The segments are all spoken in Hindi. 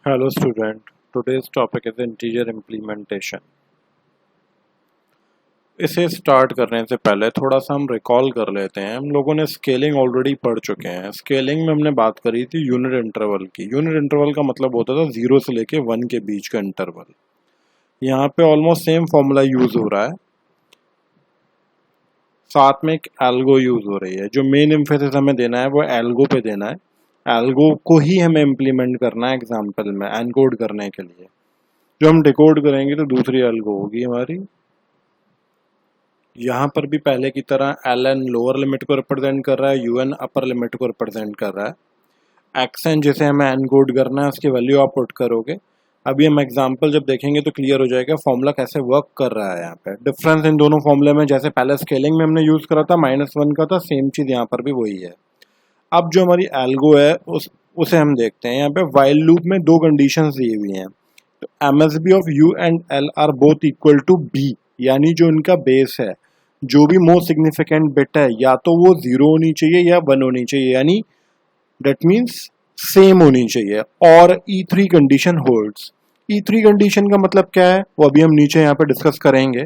Hello student, today's topic is integer implementation. इसे स्टार्ट करने से पहले थोड़ा सा हम रिकॉल कर लेते हैं। हम लोगों ने स्केलिंग ऑलरेडी पढ़ चुके हैं। स्केलिंग में हमने बात करी थी यूनिट इंटरवल की। यूनिट इंटरवल का मतलब होता था 0 से लेके 1 के बीच का इंटरवल। यहाँ पे ऑलमोस्ट सेम फॉर्मूला यूज हो रहा है, साथ में एक एल्गो यूज हो रही है। जो मेन एम्फेसिस हमें देना है वो एल्गो पे देना है। एल्गो को ही हमें इम्प्लीमेंट करना है एग्जाम्पल में एनकोड करने के लिए। जो हम डिकोड करेंगे तो दूसरी एल्गो होगी हमारी। यहाँ पर भी पहले की तरह ln लोअर लिमिट को रिप्रेजेंट कर रहा है, un अपर लिमिट को रिप्रेजेंट कर रहा है। xn जिसे हमें एनकोड करना है उसकी वैल्यू आप पुट करोगे। अभी हम एग्जांपल जब देखेंगे तो क्लियर हो जाएगा फॉर्मूला कैसे वर्क कर रहा है। यहाँ पे डिफरेंस इन दोनों फॉर्मूले में, जैसे पहले स्केलिंग में हमने यूज करा था -1 का था, सेम चीज यहाँ पर भी वही है। अब जो हमारी एल्गो है उसे हम देखते हैं। यहाँ पे वाइल लूप में दो कंडीशंस दी हुई हैं। तो MSB of u and l are both equal to b, यानी जो इनका बेस है, जो भी मोस्ट सिग्निफिकेंट बिट है, या तो वो 0 होनी चाहिए या 1 होनी चाहिए, यानी डेट मीन्स सेम होनी चाहिए। और E3 condition holds. E3 condition का मतलब क्या है वो अभी हम नीचे यहाँ पे डिस्कस करेंगे।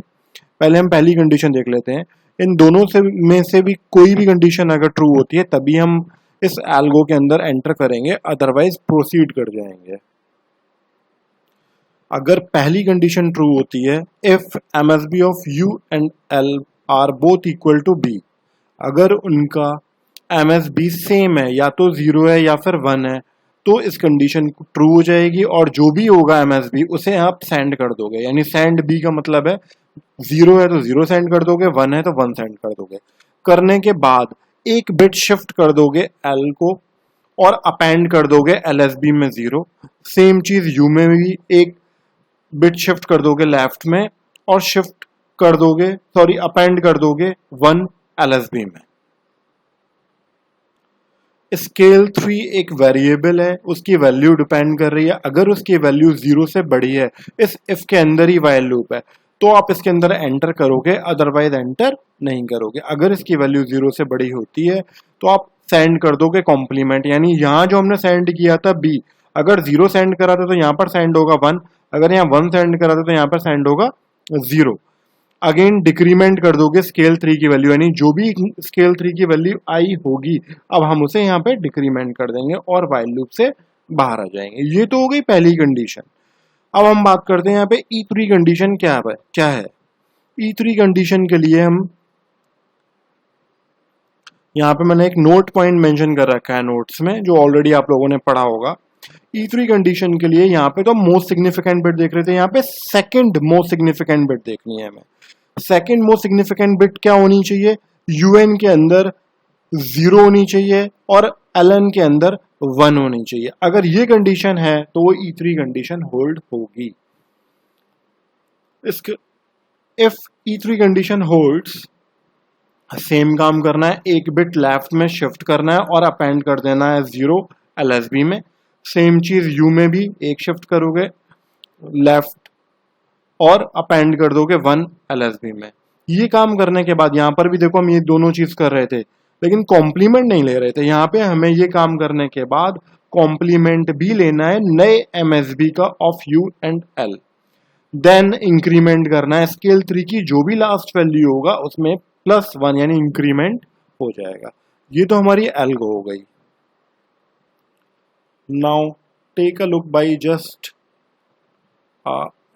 पहले हम पहली कंडीशन देख लेते हैं। इन दोनों से में से भी कोई भी कंडीशन अगर ट्रू होती है तभी हम इस एल्गो के अंदर एंटर करेंगे, अदरवाइज प्रोसीड कर जाएंगे। अगर पहली कंडीशन ट्रू होती है, if MSB of u and l are both equal to b, अगर उनका MSB सेम है, या तो 0 है या फिर 1 है, तो इस कंडीशन ट्रू हो जाएगी। और जो भी होगा MSB उसे आप सेंड कर दोगे, यानी सेंड b का मतलब है 0 है तो 0 सेंड कर दोगे, 1 है तो 1 सेंड कर दोगे। करने के बाद एक बिट शिफ्ट कर दोगे l को और अपेंड कर दोगे LSB में 0। सेम चीज u में भी एक बिट शिफ्ट कर दोगे लेफ्ट में और शिफ्ट कर दोगे, सॉरी अपेंड कर दोगे 1 LSB में। स्केल 3 एक वेरिएबल है, उसकी वैल्यू डिपेंड कर रही है। अगर उसकी वैल्यू 0 से बड़ी है, इस इफ के अंदर ही वाइल लूप है, तो आप इसके अंदर एंटर करोगे, अदरवाइज एंटर नहीं करोगे। अगर इसकी वैल्यू 0 से बड़ी होती है तो आप सेंड कर दोगे कॉम्प्लीमेंट, यानी यहाँ जो हमने सेंड किया था b, अगर 0 सेंड करा था तो यहाँ पर सेंड होगा 1, अगर यहाँ 1 सेंड करा था तो यहाँ पर सेंड होगा 0। अगेन डिक्रीमेंट कर दोगे स्केल 3 की वैल्यू, यानी जो भी स्केल 3 की वैल्यू आई होगी अब हम उसे यहाँ पे डिक्रीमेंट कर देंगे और वाइल लूप से बाहर आ जाएंगे। ये तो हो गई पहली कंडीशन। अब हम बात करते हैं यहाँ पे E3 कंडीशन क्या है। E3 कंडीशन के लिए हम यहाँ पे मैंने एक नोट पॉइंट मेंशन कर रखा है नोट्स में, जो ऑलरेडी आप लोगों ने पढ़ा होगा। E3 कंडीशन के लिए यहाँ पे तो मोस्ट सिग्निफिकेंट बिट देख रहे थे, यहाँ पे सेकंड मोस्ट सिग्निफिकेंट बिट देखनी है हमें। सेकंड मोस्ट सिग्निफिकेंट बिट क्या होनी चाहिए, UN के अंदर 0 होनी चाहिए और LN के अंदर 1 होनी चाहिए। अगर ये कंडीशन है तो वो E3 कंडीशन होल्ड होगी। इसके if E3 condition holds, same काम करना है, एक बिट लेफ्ट में शिफ्ट करना है और अपेंड कर देना है 0 LSB में। सेम चीज U में भी एक शिफ्ट करोगे लेफ्ट और अपेंड कर दोगे 1 LSB में। ये काम करने के बाद यहाँ पर भी देखो हम ये दोनों चीज कर रहे थे लेकिन कॉम्प्लीमेंट नहीं ले रहे थे। यहाँ पे हमें ये काम करने के बाद कॉम्प्लीमेंट भी लेना है नए MSB का of U and L। Then increment करना है स्केल 3 की जो भी लास्ट वैल्यू होगा उसमें +1, यानी इंक्रीमेंट हो जाएगा। ये तो हमारी एल्गो हो गई। Now take a look by just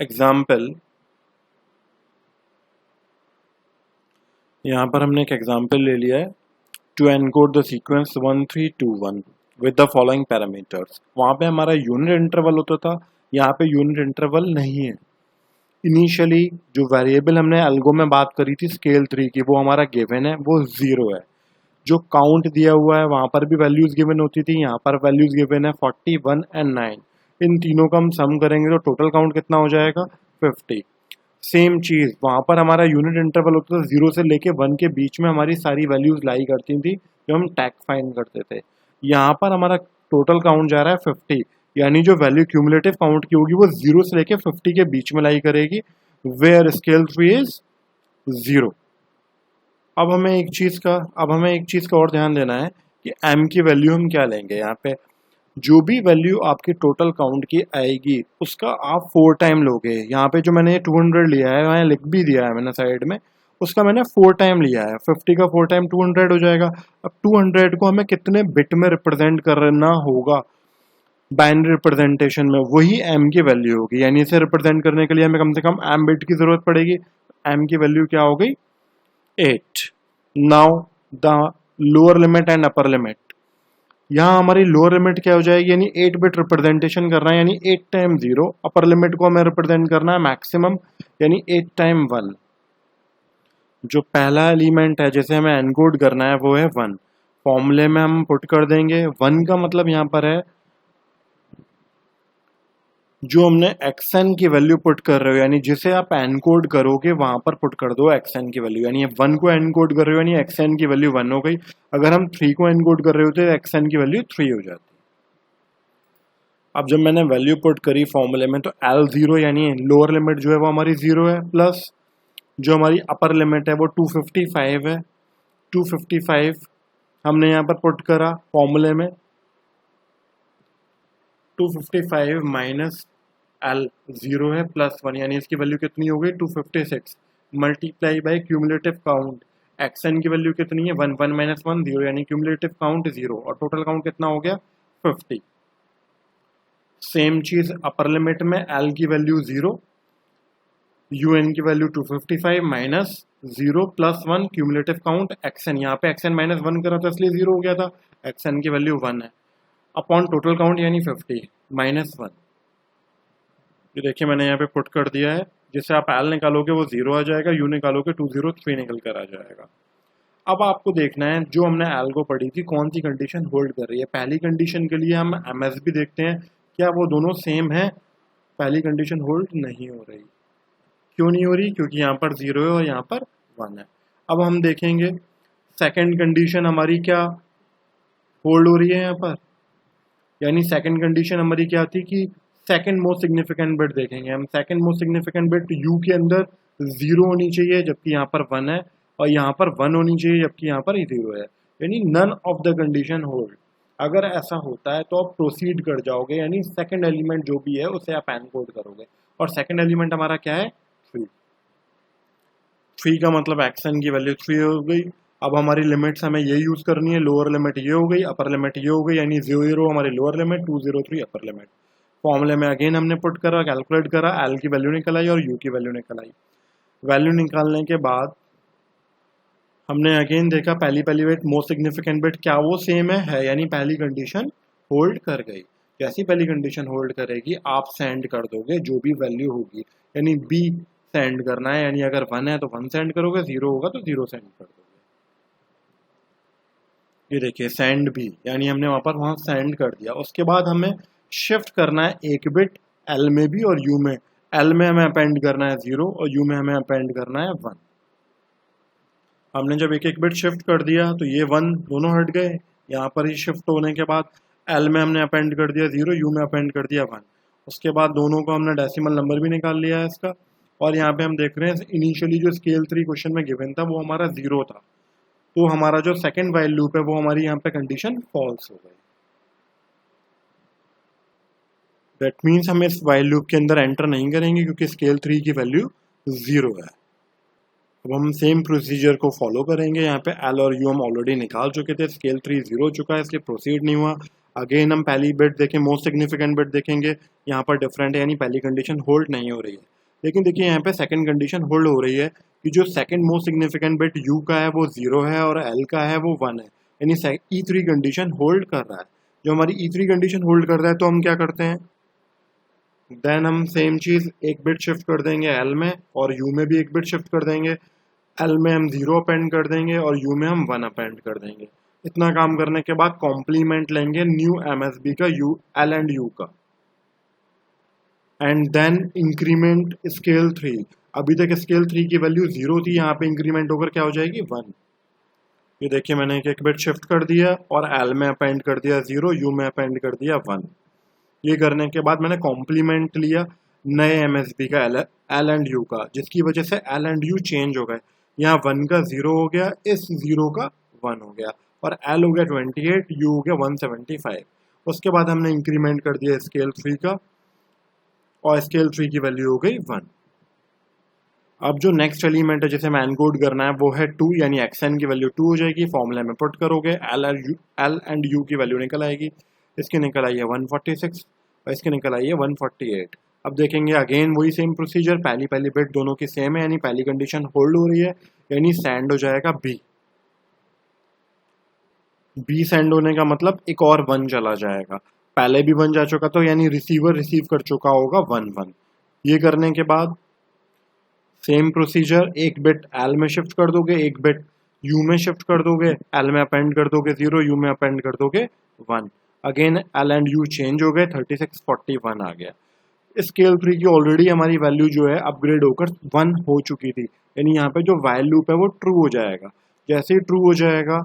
example. यहाँ पर हमने एक एग्जाम्पल ले लिया है, to encode the sequence 1321 with the following parameters. वहाँ पे हमारा यूनिट इंटरवल होता था, यहाँ पे यूनिट इंटरवल नहीं है। इनिशियली जो वेरिएबल हमने एल्गो में बात करी थी स्केल 3 की, वो हमारा गिवन है, वो 0 है। जो काउंट दिया हुआ है वहाँ पर भी वैल्यूज गिवन होती थी, यहाँ पर वैल्यूज गिवन है 41 एंड 9। इन तीनों का हम सम करेंगे तो टोटल काउंट कितना हो जाएगा 50। सेम चीज वहाँ पर हमारा यूनिट इंटरवल होता था 0 से लेके 1 के बीच में, हमारी सारी वैल्यूज लाई करती थी जो हम टैग फाइंड करते थे। यहाँ पर हमारा टोटल काउंट जा रहा है 50, यानी जो वैल्यू क्यूमुलेटिव काउंट की होगी वो 0 से लेके 50 के बीच में लाई करेगी, वेयर स्केल 3 इज 0। अब हमें एक चीज का और ध्यान देना है कि m की वैल्यू हम क्या लेंगे। यहाँ पे जो भी वैल्यू आपकी टोटल काउंट की आएगी उसका आप 4 टाइम लोगे। यहाँ पे जो मैंने 200 लिया है वहाँ लिख भी दिया है मैंने साइड में, उसका मैंने 4 टाइम लिया है। 50 का 4 टाइम 200 हो जाएगा। अब 200 को हमें कितने बिट में रिप्रेजेंट करना होगा बाइनरी रिप्रेजेंटेशन में, वही m की वैल्यू होगी। यानी इसे रिप्रेजेंट करने के लिए हमें कम से कम m बिट की जरूरत पड़ेगी। m की वैल्यू क्या हो गई 8। Now the lower limit and upper limit, यहाँ हमारी लोअर लिमिट क्या हो जाएगी, यानी 8 बिट रिप्रेजेंटेशन करना है यानी 8 टाइम 0। अपर लिमिट को हमें रिप्रेजेंट करना है मैक्सिमम यानी 8 टाइम 1। जो पहला एलिमेंट है जिसे हमें एनकोड करना है वो है 1। फॉर्मूले में हम पुट कर देंगे 1 का मतलब यहाँ पर है जो हमने xn की वैल्यू पुट कर रहे हो, यानी जिसे आप एनकोड करोगे वहां पर पुट कर दो xn की वैल्यू। यानी 1 को एनकोड कर रहे हो यानी xn की वैल्यू 1 हो गई। अगर हम 3 को एनकोड कर रहे होते तो xn की वैल्यू 3 हो जाती। अब जब मैंने वैल्यू पुट करी फॉर्मूले में तो L0 यानी लोअर लिमिट जो है वो हमारी 0 है, प्लस जो हमारी अपर लिमिट है वो 255 है। 255 हमने यहाँ पर पुट करा फॉर्मूले में, 255 माइनस L0 है प्लस 1 यानी इसकी वैल्यू कितनी हो गई 256 multiply by cumulative count. xn की वैल्यू कितनी है 1 1 माइनस 1 0 यानी क्यूमुलेटिव काउंट 0 और टोटल काउंट कितना हो गया 50। सेम चीज अपर लिमिट में L की वैल्यू 0, UN की value 255 minus 0 plus 1 cumulative count xn। यहाँ पे xn माइनस 1 करा था इसलिए 0 हो गया था, xn की वैल्यू 1 है अपॉन टोटल काउंट यानी 50 माइनस 1। ये देखिए मैंने यहाँ पे पुट कर दिया है। जिससे आप L निकालोगे वो 0 आ जाएगा, U निकालोगे 203 निकल कर आ जाएगा। अब आपको देखना है जो हमने L को पढ़ी थी कौन सी कंडीशन होल्ड कर रही है। पहली कंडीशन के लिए हम MSB देखते हैं क्या वो दोनों सेम है। पहली कंडीशन होल्ड नहीं हो रही। क्यों नहीं हो रही, क्योंकि यहाँ पर 0 है और यहाँ पर 1 है। अब हम देखेंगे सेकेंड कंडीशन हमारी क्या होल्ड हो रही है यहाँ पर, यानी सेकेंड कंडीशन हमारी क्या थी कि सेकेंड मोस्ट सिग्निफिकेंट बिट देखेंगे हम। Second most significant bit U के अंदर 0 होनी चाहिए जबकि यहाँ पर 1 है, और यहाँ पर 1 होनी चाहिए जबकि यहाँ पर 0 है, यानी none of the condition hold. अगर ऐसा होता है तो आप प्रोसीड कर जाओगे, यानी सेकेंड एलिमेंट जो भी है उसे आप एनकोड करोगे। और सेकेंड एलिमेंट हमारा क्या है 3। 3 का मतलब xn की वैल्यू 3 हो गई। अब हमारी लिमिट्स हमें ये यूज करनी है, लोअर लिमिट ये हो गई, अपर लिमिट ये हो गई, यानी 0 हमारी लोअर लिमिट, 203 अपर लिमिट। फॉर्मूले में अगेन हमने पुट करा, कैलकुलेट करा, L की वैल्यू निकल आई और U की वैल्यू निकल आई। वैल्यू निकालने के बाद हमने अगेन देखा पहली बिट मोस्ट सिग्निफिकेंट बिट क्या वो सेम है, यानी पहली कंडीशन होल्ड कर गई। जैसी पहली कंडीशन होल्ड करेगी आप सेंड कर दोगे जो भी वैल्यू होगी, यानी B सेंड करना है, यानी अगर 1 है तो 1 सेंड करोगे, 0 होगा तो 0 सेंड कर दोगे। ये देखिए सेंड B, यानी हमने वहां सेंड कर दिया। उसके बाद हमें शिफ्ट करना है एक बिट L में भी और U में। L में हमें अपेंड करना है 0 और U में हमें अपेंड करना है 1। हमने जब एक एक बिट शिफ्ट कर दिया तो ये 1 दोनों हट गए। यहाँ पर ही शिफ्ट होने के बाद L में हमने अपेंड कर दिया 0, U में अपेंड कर दिया 1। उसके बाद दोनों को हमने डेसिमल नंबर भी निकाल लिया है इसका। और यहाँ पे हम देख रहे हैं इनिशियली जो स्केल 3 क्वेश्चन में गिवन था वो हमारा 0 था, तो हमारा जो सेकंड वाइल लूप है वो हमारी यहाँ पे कंडीशन फॉल्स हो गई। दैट मीन्स हम इस वाइल लूप के अंदर एंटर नहीं करेंगे क्योंकि स्केल 3 की वैल्यू 0 है। अब हम सेम प्रोसीजर को फॉलो करेंगे। यहाँ पे L और U हम ऑलरेडी निकाल चुके थे, स्केल 3 0 हो चुका है इसलिए प्रोसीड नहीं हुआ। अगेन हम पहली बिट देखें, मोस्ट सिग्निफिकेंट बिट देखेंगे, यहाँ पर डिफरेंट है यानी पहली कंडीशन होल्ड नहीं हो रही है। लेकिन देखिए यहाँ पे सेकंड कंडीशन होल्ड हो रही है कि जो second most significant bit U का है वो 0 है और L का है वो 1 है, यानी E3 कंडीशन होल्ड कर रहा है। जो हमारी E3 कंडीशन होल्ड कर रहा है तो हम क्या करते हैं, देन हम सेम चीज़ एक बिट शिफ्ट कर देंगे L में और U में भी एक बिट शिफ्ट कर देंगे। L में हम 0 अपेंड कर देंगे और U में हम 1 अपेंड कर देंगे। इतना काम करने के बाद कॉम्प्लीमेंट लेंगे न्यू MSB का L एंड U का, एंड देन इंक्रीमेंट स्केल 3। अभी तक स्केल 3 की वैल्यू 0 थी, यहाँ पे इंक्रीमेंट होकर क्या हो जाएगी 1। ये देखिए मैंने एक बिट शिफ्ट कर दिया और L में अपेंड कर दिया 0, U में अपेंड कर दिया 1। ये करने के बाद मैंने कॉम्प्लीमेंट लिया नए MSB का L एंड U का, जिसकी वजह से L एंड U चेंज हो गए। यहाँ 1 का 0 हो गया, इस 0 का 1 हो गया और L हो गया 28, U हो गया 175। उसके बाद हमने इंक्रीमेंट कर दिया स्केल 3 का और स्केल 3 की वैल्यू हो गई 1। अब जो नेक्स्ट एलिमेंट है जिसे हमें एनकोड करना है वो है 2, यानी xn की वैल्यू 2 हो जाएगी। फॉर्मूला में पुट करोगे एल एंड यू की वैल्यू निकल आएगी। इसकी निकल आई है 146 और इसकी निकल आई है 148। अब देखेंगे अगेन वही सेम प्रोसीजर, पहली बिट दोनों की सेम है, यानी पहली कंडीशन होल्ड हो रही है, यानी सेंड हो जाएगा बी सेंड होने का मतलब एक और 1 चला जाएगा। पहले भी 1 जा चुका तो यानी रिसीवर रिसीव कर चुका होगा 1 1। ये करने के बाद सेम प्रोसीजर, एक बिट एल में शिफ्ट कर दोगे, एक बिट यू में शिफ्ट कर दोगे, एल में अपेंड कर दोगे 0, यू में अपेंड कर दोगे 1। Again L and you change हो गए, 36 41 आ गया। स्केल 3 की ऑलरेडी हमारी वैल्यू जो है अपग्रेड होकर 1 हो चुकी थी, यानी यहाँ पे जो वाइल लूप है वो ट्रू हो जाएगा। जैसे ही ट्रू हो जाएगा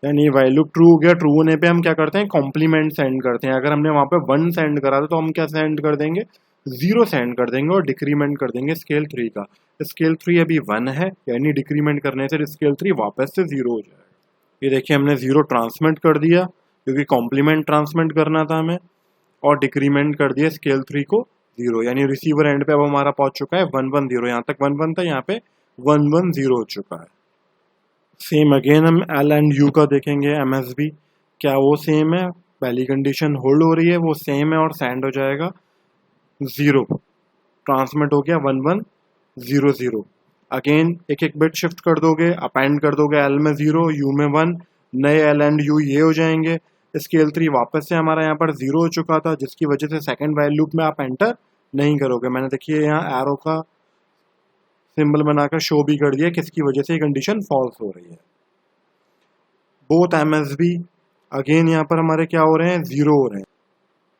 यानी वाइल लूप ट्रू हो गया, ट्रू होने पे हम क्या करते हैं, कॉम्प्लीमेंट सेंड करते हैं। अगर हमने वहाँ पे 1 सेंड करा था तो हम क्या सेंड कर देंगे, 0 सेंड कर देंगे और डिक्रीमेंट कर देंगे स्केल 3 का। स्केल 3 अभी 1 है, यानी डिक्रीमेंट करने से स्केल 3 वापस से 0 हो जाएगा। ये देखिए हमने 0 ट्रांसमिट कर दिया क्योंकि कॉम्प्लीमेंट ट्रांसमिट करना था हमें, और डिक्रीमेंट कर दिया स्केल 3 को 0, यानी रिसीवर एंड पे अब हमारा पहुंच चुका है 110। यहाँ तक 1 था, यहाँ पे 110 हो चुका है। सेम अगेन हम एल एंड यू का देखेंगे, MSB क्या वो सेम है, पहली कंडीशन होल्ड हो रही है वो सेम है और सेंड हो जाएगा 0, ट्रांसमिट हो गया 1100। अगेन एक एक बिट शिफ्ट कर दोगे, अपेंड कर दोगे एल में 0, यू में 1, नए एल एंड यू ये हो जाएंगे। स्केल 3 वापस से हमारा यहाँ पर 0 हो चुका था, जिसकी वजह से सेकंड वाइल लूप में आप एंटर नहीं करोगे। मैंने देखिए यहाँ एरो का सिंबल बनाकर शो भी कर दिया किसकी वजह से ये कंडीशन फॉल्स हो रही है। बोथ MSB अगेन यहाँ पर हमारे क्या हो रहे हैं, 0 हो रहे हैं।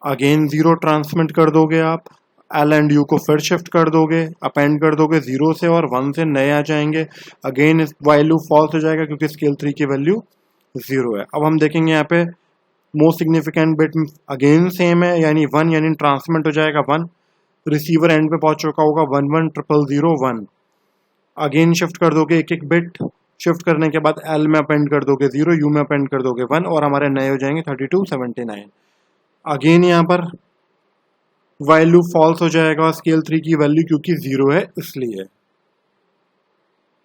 अगेन 0 ट्रांसमिट कर दोगे आप, एल एंड यू को फिर शिफ्ट कर दोगे, अपेंड कर दोगे 0 से और 1 से नए आ जाएंगे। अगेन वाइल लूप फॉल्स हो जाएगा क्योंकि स्केल 3 की वैल्यू 0 है। अब हम देखेंगे यहाँ पे most significant bit again same है, यानी 1, यानी ट्रांसमिट हो जाएगा 1, रिसीवर एंड पे पहुंच चुका होगा 11001। अगेन शिफ्ट कर दोगे एक एक बिट, शिफ्ट करने के बाद एल में अपेंड कर दोगे 0, यू में अपेंड कर दोगे 1 और हमारे नए हो जाएंगे 3279। अगेन यहाँ पर वाइल लूप फॉल्स हो जाएगा स्केल 3 की वैल्यू क्योंकि 0 है इसलिए।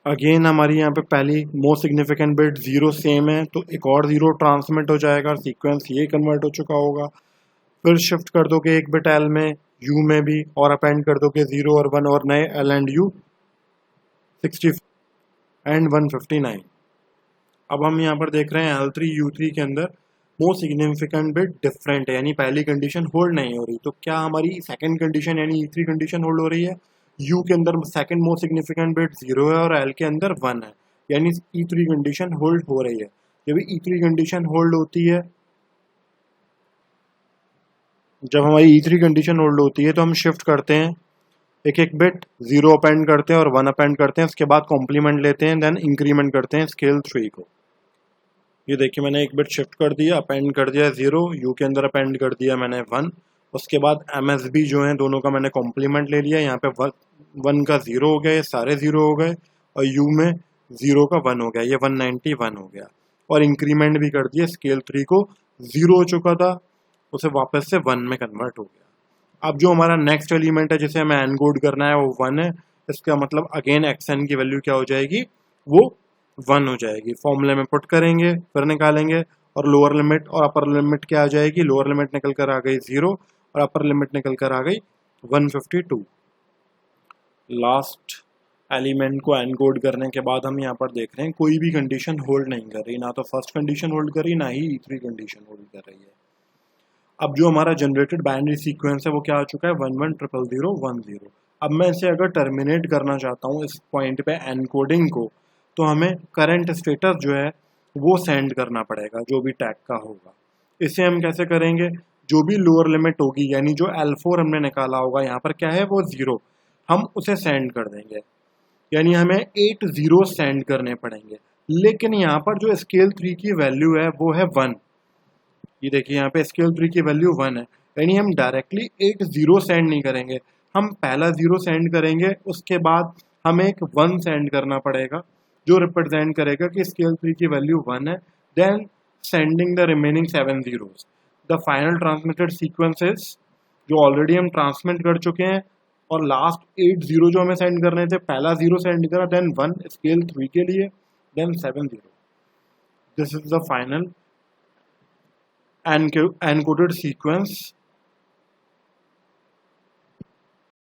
अगेन हमारी यहाँ पे पहली मोस्ट सिग्निफिकेंट बिट 0 सेम है तो एक और 0 ट्रांसमिट हो जाएगा, सीक्वेंस ये कन्वर्ट हो चुका होगा। फिर शिफ्ट कर दोगे एक बिट एल में, यू में भी, और अपेंड कर दोगे 0 और 1 और नए एल एंड यू 60 एंड 159। अब हम यहाँ पर देख रहे हैं L3 U3 के अंदर मोस्ट सिग्निफिकेंट बिट डिफरेंट है, यानी पहली कंडीशन होल्ड नहीं हो रही। तो क्या हमारी सेकंड कंडीशन यानी E3 कंडीशन होल्ड हो रही है, U के अंदर सेकंड मोस्ट सिग्निफिकेंट बिट 0 है और L के अंदर 1 है, यानी E3 कंडीशन होल्ड हो रही है। जब E3 कंडीशन होल्ड होती है, जब हमारी E3 कंडीशन होल्ड होती है तो हम शिफ्ट करते हैं एक एक बिट, 0 अपेंड करते हैं और 1 अपेंड करते हैं, उसके बाद कॉम्प्लीमेंट लेते हैं, देन इंक्रीमेंट करते हैं स्केल 3 को। ये देखिए मैंने एक बिट शिफ्ट कर दिया, अपेंड कर दिया 0, यू के अंदर अपेंड कर दिया मैंने 1, उसके बाद MSB जो है दोनों का मैंने कॉम्प्लीमेंट ले लिया। यहाँ पे 1 का 0 हो गया, ये सारे 0 हो गए, और यू में 0 का 1 हो गया, ये 191 हो गया, और इंक्रीमेंट भी कर दिया स्केल 3 को, 0 हो चुका था उसे वापस से 1 में कन्वर्ट हो गया। अब जो हमारा नेक्स्ट एलिमेंट है जिसे हमें एनकोड करना है वो 1 है, इसका मतलब अगेन xn की वैल्यू क्या हो जाएगी, वो 1 हो जाएगी। फॉर्मूले में पुट करेंगे, फिर निकालेंगे, और लोअर लिमिट और अपर लिमिट क्या आ जाएगी, लोअर लिमिट निकल कर आ गई 0 और अपर लिमिट निकल कर आ गई 152। लास्ट एलिमेंट को एनकोड करने के बाद हम यहाँ पर देख रहे हैं कोई भी कंडीशन होल्ड नहीं कर रही, ना तो फर्स्ट कंडीशन होल्ड कर रही, ना ही E3 कंडीशन होल्ड कर रही है। अब जो हमारा जनरेटेड बाइनरी सीक्वेंस है वो क्या आ चुका है, 110010। अब मैं इसे अगर टर्मिनेट करना चाहता हूँ इस पॉइंट पे एनकोडिंग को, तो हमें करंट स्टेटस जो है वो सेंड करना पड़ेगा जो भी टैग का होगा। इसे हम कैसे करेंगे, जो भी लोअर लिमिट होगी यानी जो L4 हमने निकाला होगा, यहाँ पर क्या है वो 0, हम उसे सेंड कर देंगे, यानी हमें 8 0 सेंड करने पड़ेंगे। लेकिन यहाँ पर जो स्केल 3 की वैल्यू है वो है 1। ये देखिए यहाँ पे स्केल 3 की वैल्यू 1 है, यानी हम डायरेक्टली 8 0 सेंड नहीं करेंगे, हम पहला 0 सेंड करेंगे, उसके बाद हमें एक 1 सेंड करना पड़ेगा जो रिप्रेजेंट करेगा कि स्केल 3 की वैल्यू 1 है। Then sending the remaining 7 zeros. The final transmitted sequences जो ऑलरेडी हम ट्रांसमिट कर चुके हैं और लास्ट 8 जीरो जो हमें सेंड करने थे, पहला 0 सेंड करा, देन 1 स्केल 3 के लिए, then 7 0. This is the final encoded sequence